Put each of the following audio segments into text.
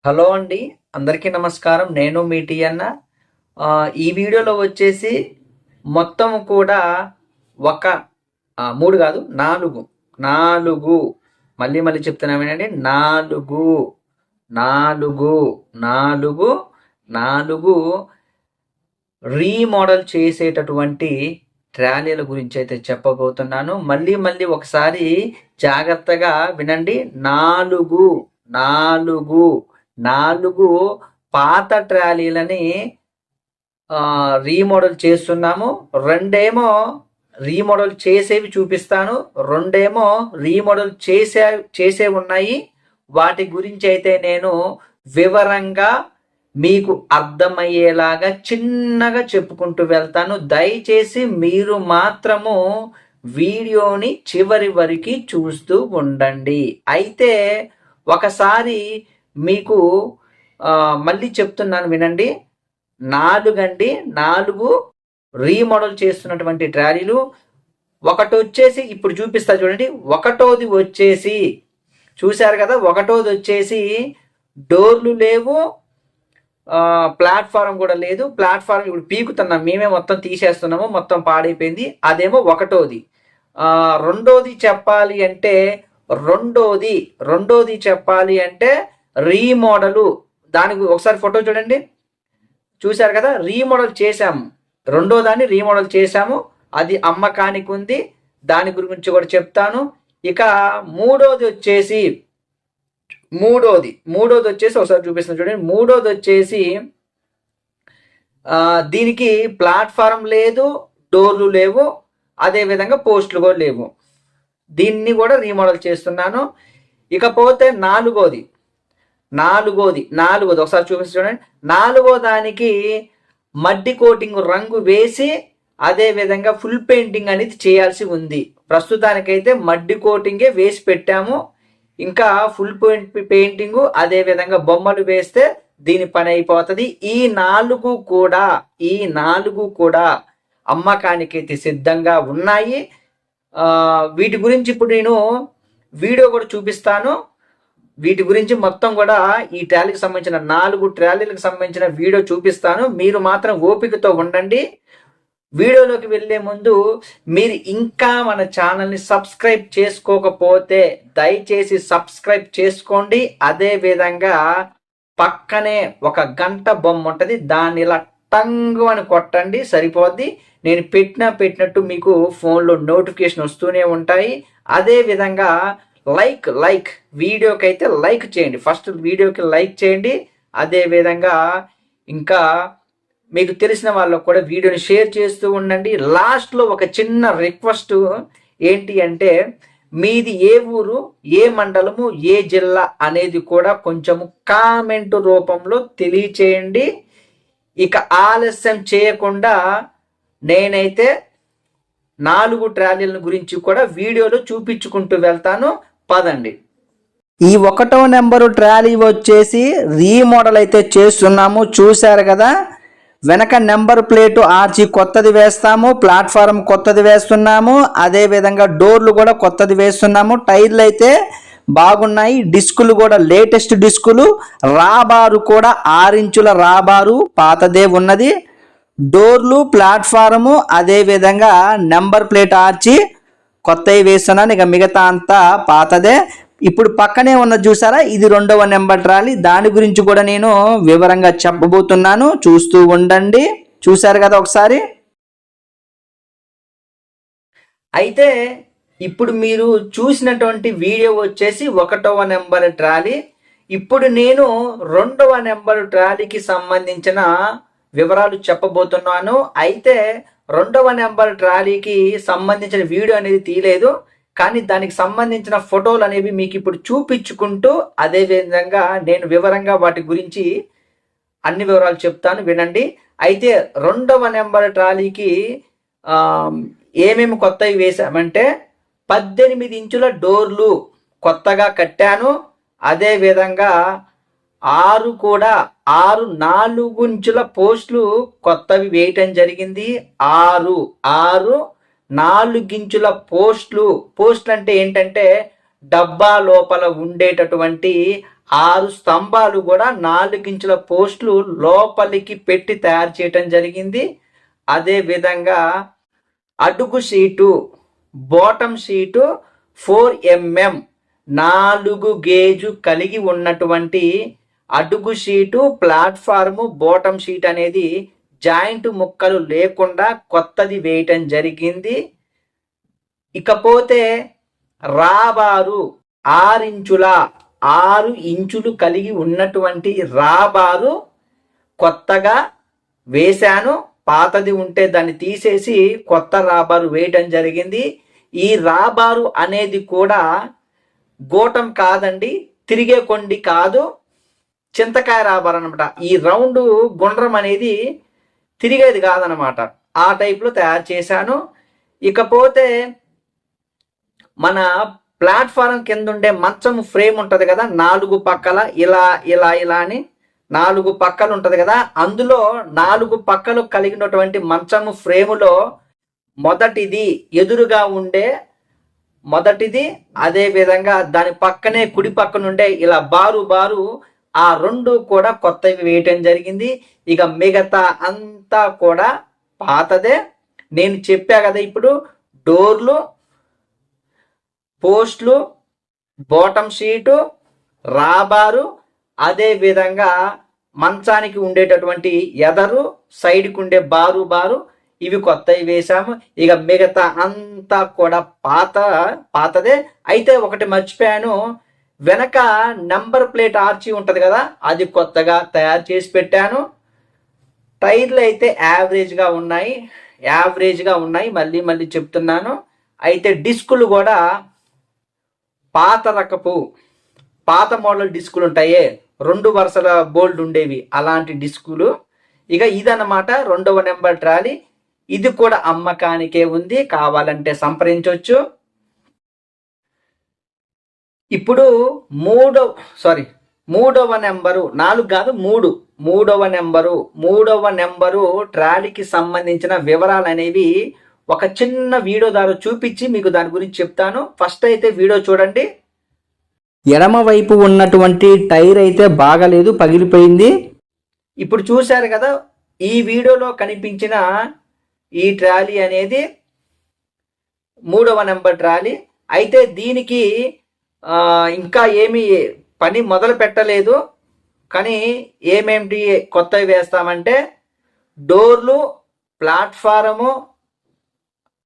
Hello అండి. అందరికీ నమస్కారం. నేను మీ టీ అన్న. ఈ వీడియోలో వచ్చేసి మొత్తం కూడా ఒక 3 కాదు 4 మళ్ళీ మళ్ళీ చెప్తున్నా వినండి. 4 రీమోడల్ చేసేటటువంటి ట్రాలీల గురించి అయితే చెప్పబోతున్నాను. మళ్ళీ మళ్ళీ ఒకసారి జాగ్రత్తగా వినండి. 4 పాత ట్రాలీలని రీమోడల్ చేస్తున్నాము. 2 రీమోడల్ చేసేవి చూపిస్తాను. 2 రీమోడల్ చేసే ఉన్నాయి. వాటి గురించి అయితే నేను వివరంగా మీకు అర్థమయ్యేలాగా చిన్నగా చెప్పుకుంటూ వెళ్తాను. దయచేసి మీరు మాత్రము వీడియోని చివరి వరకు చూస్తూ ఉండండి. అయితే ఒకసారి మీకు మళ్ళీ చెప్తున్నాను వినండి. 4 రీమోడల్ చేస్తున్నటువంటి ట్రాలీలు. ఒకటి వచ్చేసి ఇప్పుడు చూపిస్తా చూడండి. ఒకటోది వచ్చేసి చూశారు కదా. ఒకటోది వచ్చేసి డోర్లు లేవు, ప్లాట్ఫారం కూడా లేదు. ప్లాట్ఫారం ఇప్పుడు పీకుతున్నాం మేమే, మొత్తం తీసేస్తున్నాము, మొత్తం పాడైపోయింది. అదేమో ఒకటోది. రెండోది చెప్పాలి అంటే రీమోడలు. దానికి ఒకసారి ఫోటో చూడండి. చూశారు కదా, రీమోడల్ చేశాము. రెండో దాన్ని రీమోడల్ చేశాము. అది అమ్మకానికి ఉంది. దాని గురించి కూడా చెప్తాను. ఇక మూడోది వచ్చేసి ఒకసారి చూపిస్తాను చూడండి. మూడోది వచ్చేసి దీనికి ప్లాట్ఫారం లేదు, డోర్లు లేవు, అదేవిధంగా పోస్టులు కూడా లేవు. దీన్ని కూడా రీమోడల్ చేస్తున్నాను. ఇకపోతే నాలుగోది ఒకసారి చూపిస్తాను చూడండి. 4వ దానికి మడ్డి కోటింగ్ రంగు వేసి అదే విధంగా ఫుల్ పెయింటింగ్ అనేది చేయాల్సి ఉంది. ప్రస్తుతానికైతే మడ్డి కోటింగే వేసి పెట్టాము. ఇంకా ఫుల్ పెయింటింగ్ అదే విధంగా బొమ్మలు వేస్తే దీని పని అయిపోతుంది. ఈ 4 కూడా అమ్మకానికైతే సిద్ధంగా ఉన్నాయి. వీటి గురించి ఇప్పుడు నేను వీడియో కూడా చూపిస్తాను. వీటి గురించి మొత్తం కూడా ఈ ట్రాలీకి సంబంధించిన 4 ట్రాలీలకు సంబంధించిన వీడియో చూపిస్తాను. మీరు మాత్రం ఓపికతో ఉండండి. వీడియోలోకి వెళ్ళే ముందు మీరు ఇంకా మన ఛానల్ని సబ్స్క్రైబ్ చేసుకోకపోతే దయచేసి సబ్స్క్రైబ్ చేసుకోండి. అదే విధంగా పక్కనే ఒక గంట బొమ్మ ఉంటుంది, దాన్ని ఇలా టంగు అని కొట్టండి, సరిపోద్ది. నేను పెట్టినట్టు మీకు ఫోన్లో నోటిఫికేషన్ వస్తూనే ఉంటాయి. అదే విధంగా లైక్ వీడియోకి అయితే లైక్ చేయండి. ఫస్ట్ వీడియోకి లైక్ చేయండి. అదే విధంగా ఇంకా మీకు తెలిసిన వాళ్ళకు కూడా వీడియోని షేర్ చేస్తూ ఉండండి. లాస్ట్లో ఒక చిన్న రిక్వెస్ట్ ఏంటి అంటే, మీది ఏ ఊరు, ఏ మండలము, ఏ జిల్లా అనేది కూడా కొంచెము కామెంట్ రూపంలో తెలియచేయండి. ఇక ఆలస్యం చేయకుండా నేనైతే 4 ట్రాలీల గురించి కూడా వీడియోలో చూపించుకుంటూ వెళ్తాను. పదండి. ఈ 1వ నెంబరు ట్రాలీ వచ్చేసి రీమోడల్ అయితే చేస్తున్నాము. చూశారు కదా, వెనక నెంబర్ ప్లేటు ఆర్చి కొత్తది వేస్తాము, ప్లాట్ఫారం కొత్తది వేస్తున్నాము, అదే విధంగా డోర్లు కూడా కొత్తది వేస్తున్నాము. టైర్లు అయితే బాగున్నాయి. డిస్కులు కూడా లేటెస్ట్ డిస్కులు. రాబారు కూడా 6 ఇంచుల రాబారు పాతదే ఉన్నది. డోర్లు, ప్లాట్ఫారము, అదే విధంగా నెంబర్ ప్లేట్ ఆర్చి కొత్తవి వేస్తున్నాను. ఇక మిగతా అంతా పాతదే. ఇప్పుడు పక్కనే ఉన్న చూసారా, ఇది 2వ నెంబర్ ట్రాలీ. దాని గురించి కూడా నేను వివరంగా చెప్పబోతున్నాను, చూస్తూ ఉండండి. చూశారు కదా ఒకసారి. అయితే ఇప్పుడు మీరు చూసినటువంటి వీడియో వచ్చేసి 1వ నెంబర్ ట్రాలీ. ఇప్పుడు నేను 2వ నెంబర్ ట్రాలీకి సంబంధించిన వివరాలు చెప్పబోతున్నాను. అయితే 2వ నెంబర్ ట్రాలీకి సంబంధించిన వీడియో అనేది తీయలేదు, కానీ దానికి సంబంధించిన ఫోటోలు అనేవి మీకు ఇప్పుడు చూపించుకుంటూ అదే విధంగా నేను వివరంగా వాటి గురించి అన్ని వివరాలు చెప్తాను, వినండి. అయితే 2వ నెంబర్ ట్రాలీకి ఏమేమి కొత్తవి వేసామంటే 18 ఇంచుల డోర్లు కొత్తగా కట్టాను. అదే విధంగా 6 4 ఇంచుల పోస్టులు కొత్తవి వేయటం జరిగింది. 6 4 ఇంచుల పోస్టులు అంటే ఏంటంటే డబ్బా లోపల ఉండేటటువంటి 6 స్తంభాలు కూడా 4 ఇంచుల పోస్టులు లోపలికి పెట్టి తయారు చేయటం జరిగింది. అదే విధంగా అడుగు sheet bottom sheet 4mm 4 gauge కలిగి ఉన్నటువంటి అడుగు షీటు ప్లాట్ఫారము బాటమ్ షీట్ అనేది జాయింట్ ముక్కలు లేకుండా కొత్తది వేయటం జరిగింది. ఇకపోతే రాబారు 6 ఇంచులు కలిగి ఉన్నటువంటి రాబారు కొత్తగా వేశాను. పాతది ఉంటే దాన్ని తీసేసి కొత్త రాబారు వేయటం జరిగింది. ఈ రాబారు అనేది కూడా గోటం కాదండి, తిరిగే కొండి కాదు, చింతకాయ రాబారు అనమాట. ఈ రౌండ్ గుండ్రం అనేది తిరిగేది కాదనమాట, ఆ టైప్లో తయారు చేశాను. ఇకపోతే మన ప్లాట్ఫారం కింద ఉండే మంచం ఫ్రేమ్ ఉంటుంది కదా, 4 పక్కల ఇలా ఇలా ఇలా అని 4 పక్కలు ఉంటుంది కదా, అందులో 4 పక్కలు కలిగినటువంటి మంచము ఫ్రేములో మొదటిది ఎదురుగా ఉండే మొదటిది, అదే విధంగా దాని పక్కనే కుడి పక్కన ఉండే ఇలా బారు ఆ 2 కూడా కొత్తవి వేయటం జరిగింది. ఇక మిగతా అంతా కూడా పాతదే. నేను చెప్పా కదా ఇప్పుడు డోర్లు, పోస్టులు, బాటమ్ షీటు, రాబారు, అదే విధంగా మంచానికి ఉండేటటువంటి ఎదరు, సైడ్కి ఉండే బారు ఇవి కొత్తవి వేశాము. ఇక మిగతా అంతా కూడా పాతదే. అయితే ఒకటి మర్చిపోయాను, వెనక నెంబర్ ప్లేట్ ఆర్చి ఉంటుంది కదా, అది కొత్తగా తయారు చేసి పెట్టాను. టైర్లు అయితే యావరేజ్గా ఉన్నాయి, మళ్ళీ చెప్తున్నాను. అయితే డిస్కులు కూడా పాత మోడల్ డిస్కులు ఉంటాయే, 2 వరుసల బోల్డ్ ఉండేవి, అలాంటి డిస్కులు. ఇక ఇదన్నమాట 2వ నెంబర్ ట్రాలీ. ఇది కూడా అమ్మకానికే ఉంది, కావాలంటే సంప్రదించవచ్చు. ఇప్పుడు మూడవ నెంబరు, 4 కాదు 3, మూడవ నెంబరు ట్రాలీకి సంబంధించిన వివరాలు అనేవి ఒక చిన్న వీడియో ద్వారా చూపించి మీకు దాని గురించి చెప్తాను. ఫస్ట్ అయితే వీడియో చూడండి. ఎడమ వైపు ఉన్నటువంటి టైర్ అయితే బాగలేదు, పగిలిపోయింది. ఇప్పుడు చూశారు కదా, ఈ వీడియోలో కనిపించిన ఈ ట్రాలీ అనేది 3వ నెంబర్ ట్రాలీ. అయితే దీనికి ఇంకా ఏమీ పని మొదలు పెట్టలేదు, కానీ ఏమేమిటి కొత్తవి వేస్తామంటే డోర్లు, ప్లాట్ఫారము,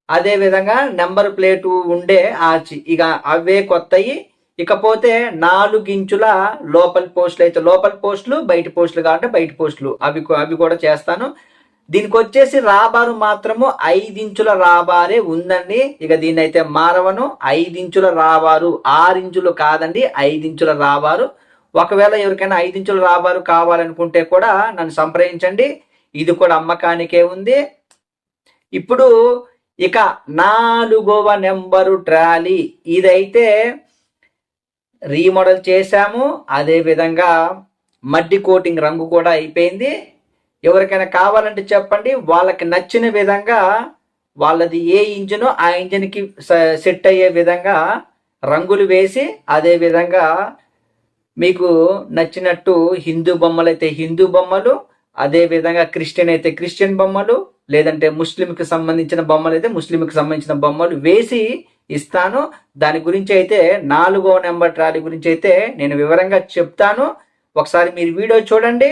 అదే విధంగా నెంబర్ ప్లేటు ఉండే ఆర్చి, ఇక అవే కొత్తవి. ఇకపోతే 4 ఇంచుల లోపల పోస్టులు అయితే లోపల పోస్టులు, బయట పోస్టులు కాబట్టి బయట పోస్టులు అవి కూడా చేస్తాను. దీనికి వచ్చేసి రాబారు మాత్రము 5 ఇంచుల రాబారే ఉందండి. ఇక దీన్ని అయితే మారవను. 5 ఇంచుల రాబారు, 6 ఇంచులు కాదండి, 5 ఇంచుల రాబారు. ఒకవేళ ఎవరికైనా 5 ఇంచుల రాబారు కావాలనుకుంటే కూడా నన్ను సంప్రదించండి, ఇది కూడా అమ్మకానికే ఉంది. ఇప్పుడు ఇక 4వ నెంబరు ట్రాలీ, ఇదైతే రీమోడల్ చేశాము. అదే విధంగా మడ్డి కోటింగ్ రంగు కూడా అయిపోయింది. ఎవరికైనా కావాలంటే చెప్పండి, వాళ్ళకి నచ్చిన విధంగా వాళ్ళది ఏ ఇంజినో ఆ ఇంజిన్కి సెట్ అయ్యే విధంగా రంగులు వేసి, అదే విధంగా మీకు నచ్చినట్టు హిందూ బొమ్మలు అయితే హిందూ బొమ్మలు, అదే విధంగా క్రిస్టియన్ అయితే క్రిస్టియన్ బొమ్మలు, లేదంటే ముస్లింకి సంబంధించిన బొమ్మలు అయితే ముస్లింకి సంబంధించిన బొమ్మలు వేసి ఇస్తాను. దాని గురించి అయితే 4వ నెంబర్ ట్రాలీ గురించి అయితే నేను వివరంగా చెప్తాను. ఒకసారి మీరు వీడియో చూడండి.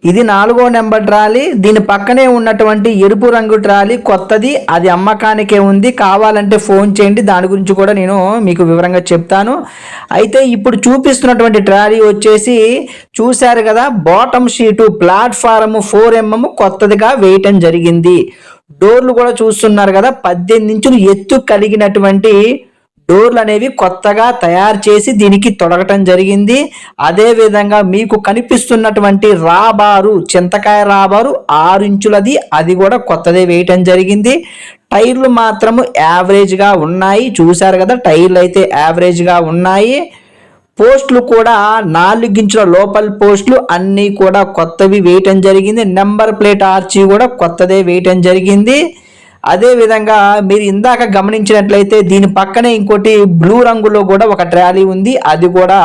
ఇది 4వ నెంబర్ ట్రాలీ. దీని పక్కనే ఉన్నటువంటి ఎరుపు రంగు ట్రాలీ కొత్తది, అది అమ్మకానికే ఉంది. కావాలంటే ఫోన్ చేయండి, దాని గురించి కూడా నేను మీకు వివరంగా చెప్తాను. అయితే ఇప్పుడు చూపిస్తున్నటువంటి ట్రాలీ వచ్చేసి చూశారు కదా, బాటమ్ షీటు ప్లాట్ఫారము 4mm కొత్తదిగా వేయటం జరిగింది. డోర్లు కూడా చూస్తున్నారు కదా, 18 ఇంచులు ఎత్తు కలిగినటువంటి డోర్లు అనేవి కొత్తగా తయారు చేసి దీనికి తొడగటం జరిగింది. అదే విధంగా మీకు కనిపిస్తున్నటువంటి రాబారు, చింతకాయ రాబారు 6 ఇంచులది, అది కూడా కొత్తదే వేయటం జరిగింది. టైర్లు మాత్రము యావరేజ్గా ఉన్నాయి, చూశారు కదా, టైర్లు అయితే యావరేజ్గా ఉన్నాయి. పోస్టులు కూడా 4 ఇంచుల లోపల పోస్టులు అన్నీ కూడా కొత్తవి వేయటం జరిగింది. నెంబర్ ప్లేట్ ఆర్చి కూడా కొత్తదే వేయటం జరిగింది. అదే విధంగా మీరు ఇందాక గమనించినట్లయితే దీని పక్కనే ఇంకోటి బ్లూ రంగులో కూడా ఒక ట్రాలీ ఉంది, అది కూడా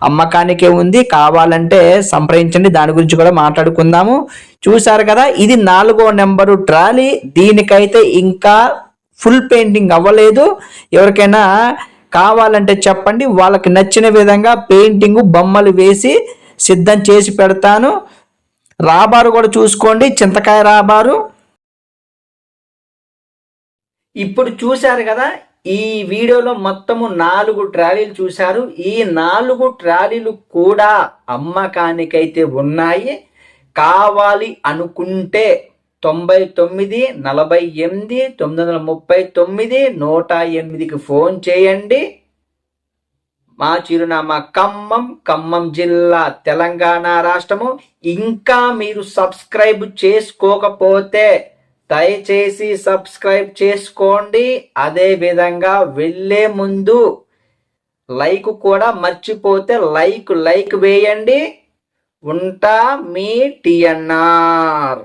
అమ్మకానికే ఉంది, కావాలంటే సంప్రదించండి. దాని గురించి కూడా మాట్లాడుకుందాము. చూసారు కదా, ఇది 4వ నెంబరు ట్రాలీ. దీనికైతే ఇంకా ఫుల్ పెయింటింగ్ అవ్వలేదు. ఎవరికైనా కావాలంటే చెప్పండి, వాళ్ళకి నచ్చిన విధంగా పెయింటింగ్ బొమ్మలు వేసి సిద్ధం చేసి పెడతాను. రాబారు కూడా చూసుకోండి, చింతకాయ రాబారు. ఇప్పుడు చూశారు కదా, ఈ వీడియోలో మొత్తము 4 ట్రాలీలు చూశారు. ఈ 4 ట్రాలీలు కూడా అమ్మకానికైతే ఉన్నాయి. కావాలి అనుకుంటే 99 48 939 108కి ఫోన్ చేయండి. మా చిరునామా ఖమ్మం జిల్లా, తెలంగాణ రాష్ట్రము. ఇంకా మీరు సబ్స్క్రైబ్ చేసుకోకపోతే దయచేసి సబ్స్క్రైబ్ చేసుకోండి. అదే విధంగా వెళ్ళే ముందు లైక్ కూడా మర్చిపోతే లైక్ వేయండి. ఉంటా మీ టిఎన్ఆర్.